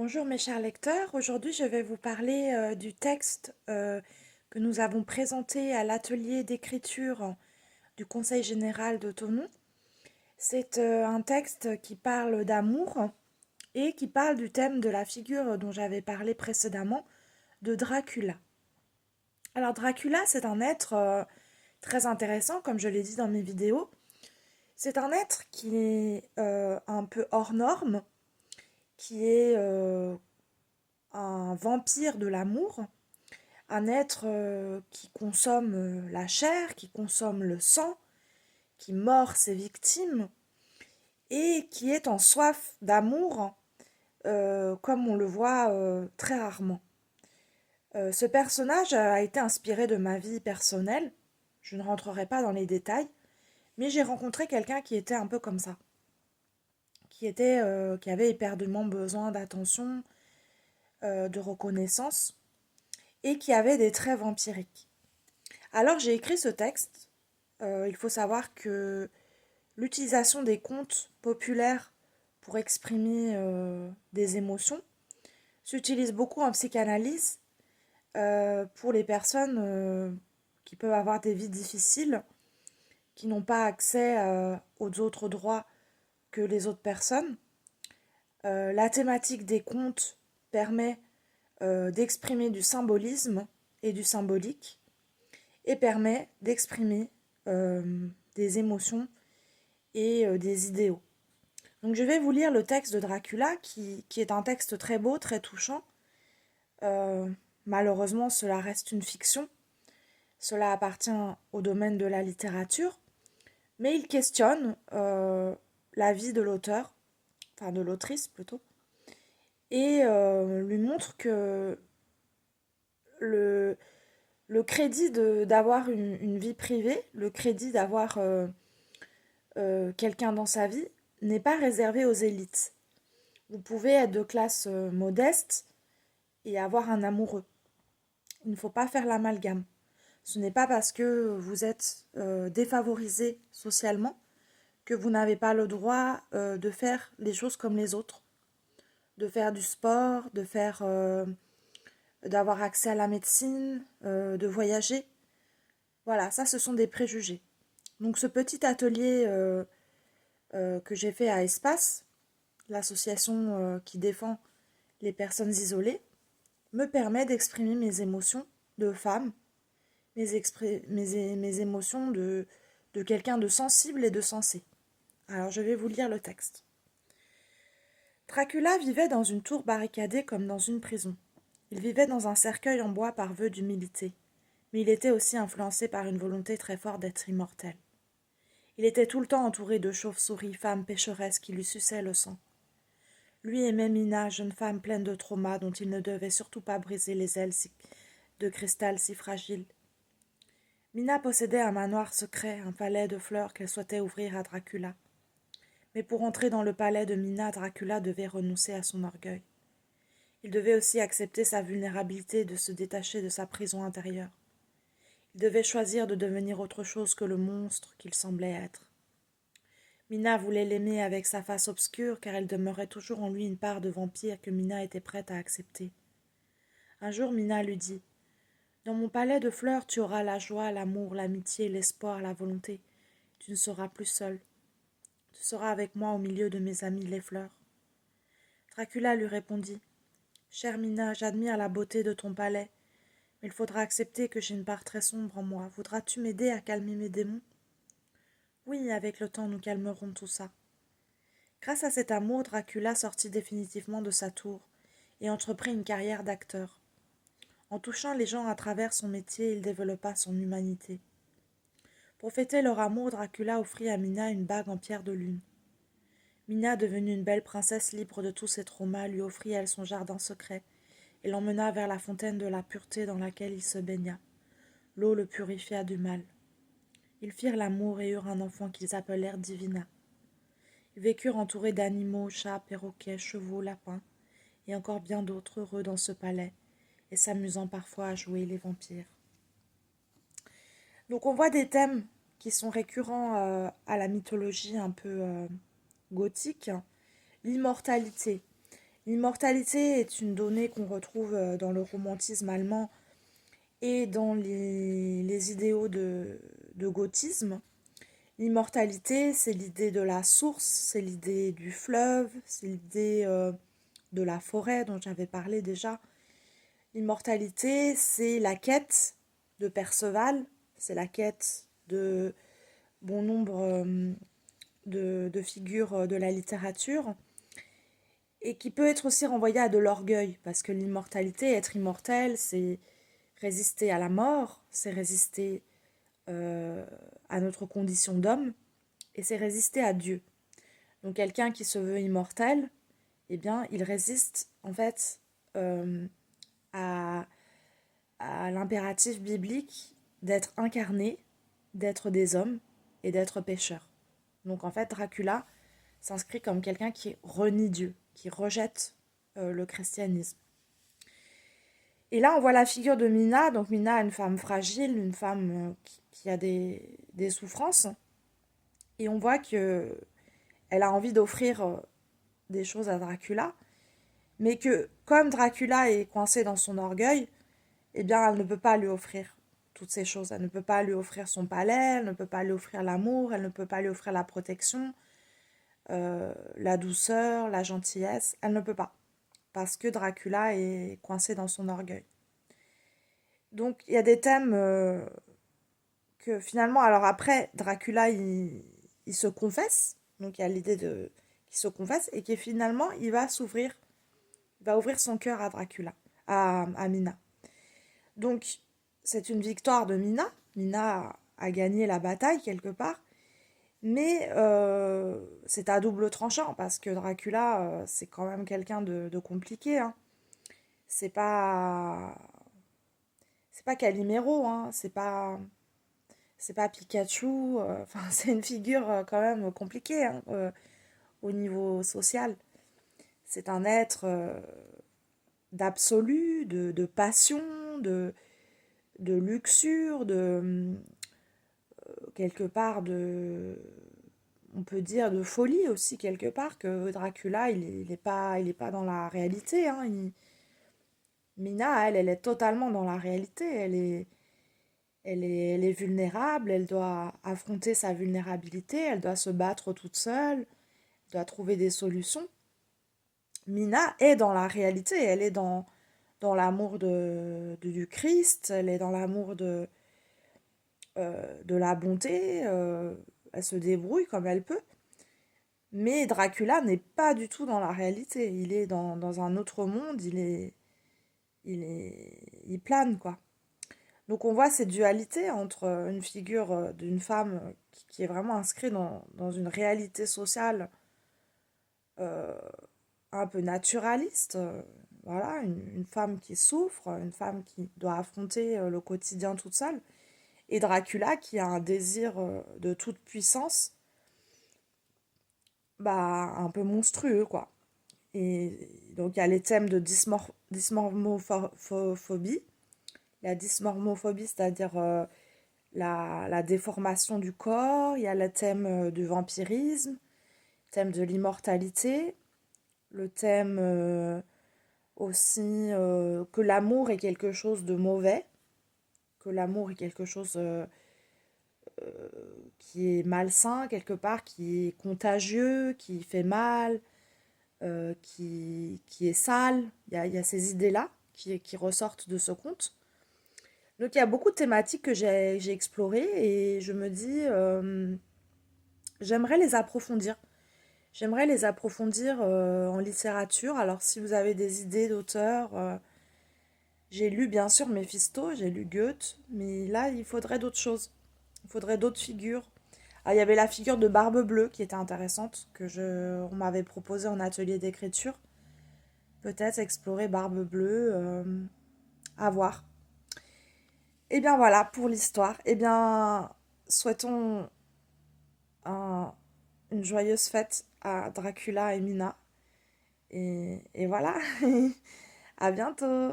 Bonjour mes chers lecteurs, aujourd'hui je vais vous parler du texte que nous avons présenté à l'atelier d'écriture du Conseil général de Thonon. C'est un texte qui parle d'amour et qui parle du thème de la figure dont j'avais parlé précédemment, de Dracula. Alors Dracula, c'est un être très intéressant, comme je l'ai dit dans mes vidéos. C'est un être qui est un peu hors norme, qui est un vampire de l'amour, un être qui consomme la chair, qui consomme le sang, qui mord ses victimes et qui est en soif d'amour, comme on le voit très rarement. Ce personnage a été inspiré de ma vie personnelle. Je ne rentrerai pas dans les détails, mais j'ai rencontré quelqu'un qui était un peu comme ça, qui avait éperdument besoin d'attention, de reconnaissance, et qui avait des traits vampiriques. Alors j'ai écrit ce texte. Il faut savoir que l'utilisation des contes populaires pour exprimer des émotions s'utilise beaucoup en psychanalyse pour les personnes qui peuvent avoir des vies difficiles, qui n'ont pas accès aux autres droits que les autres personnes. La thématique des contes permet d'exprimer du symbolisme et du symbolique et permet d'exprimer des émotions et des idéaux. Donc je vais vous lire le texte de Dracula qui est un texte très beau, très touchant. Euh, Malheureusement, cela reste une fiction. Cela appartient au domaine de la littérature. Mais il questionne la vie de l'auteur, enfin de l'autrice plutôt, et lui montre que le, le crédit d'avoir une vie privée, le crédit d'avoir quelqu'un dans sa vie, n'est pas réservé aux élites. Vous pouvez être de classe modeste et avoir un amoureux. Il ne faut pas faire l'amalgame. Ce n'est pas parce que vous êtes défavorisé socialement que vous n'avez pas le droit de faire les choses comme les autres, de faire du sport, d'avoir accès à la médecine, de voyager. Voilà, ça ce sont des préjugés. Donc ce petit atelier que j'ai fait à Espace, l'association qui défend les personnes isolées, me permet d'exprimer mes émotions de femme, mes émotions de quelqu'un de sensible et de sensé. Alors je vais vous lire le texte. Dracula vivait dans une tour barricadée comme dans une prison. Il vivait dans un cercueil en bois par vœu d'humilité, mais il était aussi influencé par une volonté très forte d'être immortel. Il était tout le temps entouré de chauves-souris, femmes pécheresses qui lui suçaient le sang. Lui aimait Mina, jeune femme pleine de traumas dont il ne devait surtout pas briser les ailes de cristal si fragiles. Mina possédait un manoir secret, un palais de fleurs qu'elle souhaitait ouvrir à Dracula. Mais pour entrer dans le palais de Mina, Dracula devait renoncer à son orgueil. Il devait aussi accepter sa vulnérabilité et de se détacher de sa prison intérieure. Il devait choisir de devenir autre chose que le monstre qu'il semblait être. Mina voulait l'aimer avec sa face obscure car elle demeurait toujours en lui une part de vampire que Mina était prête à accepter. Un jour Mina lui dit « Dans mon palais de fleurs tu auras la joie, l'amour, l'amitié, l'espoir, la volonté. Tu ne seras plus seule. Tu seras avec moi au milieu de mes amis les fleurs. » Dracula lui répondit « Chère Mina, j'admire la beauté de ton palais, mais il faudra accepter que j'ai une part très sombre en moi. Voudras-tu m'aider à calmer mes démons ? » Oui, avec le temps nous calmerons tout ça. Grâce à cet amour, Dracula sortit définitivement de sa tour et entreprit une carrière d'acteur. En touchant les gens à travers son métier, il développa son humanité. Pour fêter leur amour, Dracula offrit à Mina une bague en pierre de lune. Mina, devenue une belle princesse libre de tous ses traumas, lui offrit elle son jardin secret et l'emmena vers la fontaine de la pureté dans laquelle il se baigna. L'eau le purifia du mal. Ils firent l'amour et eurent un enfant qu'ils appelèrent Divina. Ils vécurent entourés d'animaux, chats, perroquets, chevaux, lapins, et encore bien d'autres heureux dans ce palais, et s'amusant parfois à jouer les vampires. Donc on voit des thèmes qui sont récurrents à la mythologie un peu gothique. L'immortalité. L'immortalité est une donnée qu'on retrouve dans le romantisme allemand et dans les idéaux de gothisme. L'immortalité, c'est l'idée de la source, c'est l'idée du fleuve, c'est l'idée de la forêt dont j'avais parlé déjà. L'immortalité, c'est la quête de Perceval, c'est la quête de bon nombre de figures de la littérature, et qui peut être aussi renvoyée à de l'orgueil, parce que l'immortalité, être immortel, c'est résister à la mort, c'est résister à notre condition d'homme, et c'est résister à Dieu. Donc quelqu'un qui se veut immortel, eh bien, il résiste en fait à, à l'impératif biblique d'être incarné, d'être des hommes et d'être pécheurs. Donc en fait, Dracula s'inscrit comme quelqu'un qui renie Dieu, qui rejette le christianisme. Et là, on voit la figure de Mina. Donc Mina, une femme fragile, une femme qui a des souffrances. Et on voit que elle a envie d'offrir des choses à Dracula, mais que comme Dracula est coincé dans son orgueil, eh bien, elle ne peut pas lui offrir toutes ces choses. Elle ne peut pas lui offrir son palais, elle ne peut pas lui offrir l'amour, elle ne peut pas lui offrir la protection, la douceur, la gentillesse. Elle ne peut pas, parce que Dracula est coincé dans son orgueil. Donc, il y a des thèmes que finalement... Alors après, Dracula, il se confesse. Donc, il y a l'idée de qu'il se confesse et que finalement, il va s'ouvrir, il va ouvrir son cœur à Dracula, à Mina. Donc, c'est une victoire de Mina. Mina a gagné la bataille quelque part. Mais c'est à double tranchant parce que Dracula, c'est quand même quelqu'un de compliqué. Hein. C'est pas, c'est pas Calimero, hein. C'est pas Pikachu. Enfin, c'est une figure quand même compliquée hein, au niveau social. C'est un être d'absolu, de passion, de luxure, de quelque part on peut dire de folie aussi quelque part que Dracula il est pas dans la réalité hein. Mina elle est totalement dans la réalité, elle est vulnérable, elle doit affronter sa vulnérabilité, elle doit se battre toute seule, elle doit trouver des solutions. Mina est dans la réalité, elle est dans l'amour du Christ, elle est dans l'amour de la bonté, elle se débrouille comme elle peut. Mais Dracula n'est pas du tout dans la réalité. Il est dans un autre monde, il plane, quoi. Donc on voit cette dualité entre une figure d'une femme qui est vraiment inscrite dans une réalité sociale euh, un peu naturaliste. Voilà, une femme qui souffre, une femme qui doit affronter le quotidien toute seule. Et Dracula qui a un désir de toute puissance, bah, un peu monstrueux, quoi. Et donc, il y a les thèmes de dysmormophobie. La dysmormophobie, c'est-à-dire la déformation du corps. Il y a le thème du vampirisme, le thème de l'immortalité, le thème aussi que l'amour est quelque chose de mauvais, que l'amour est quelque chose qui est malsain quelque part, qui est contagieux, qui fait mal, qui est sale. Il y a ces idées-là qui ressortent de ce conte. Donc il y a beaucoup de thématiques que j'ai explorées et je me dis, j'aimerais les approfondir. J'aimerais les approfondir en littérature. Alors si vous avez des idées d'auteurs, j'ai lu bien sûr Méphisto, j'ai lu Goethe, mais là il faudrait d'autres choses. Il faudrait d'autres figures. Ah, il y avait la figure de Barbe Bleue qui était intéressante, on m'avait proposé en atelier d'écriture. Peut-être explorer Barbe Bleue, à voir. Et bien voilà pour l'histoire. Et bien, souhaitons un- une joyeuse fête à Dracula et Mina. Et voilà, à bientôt.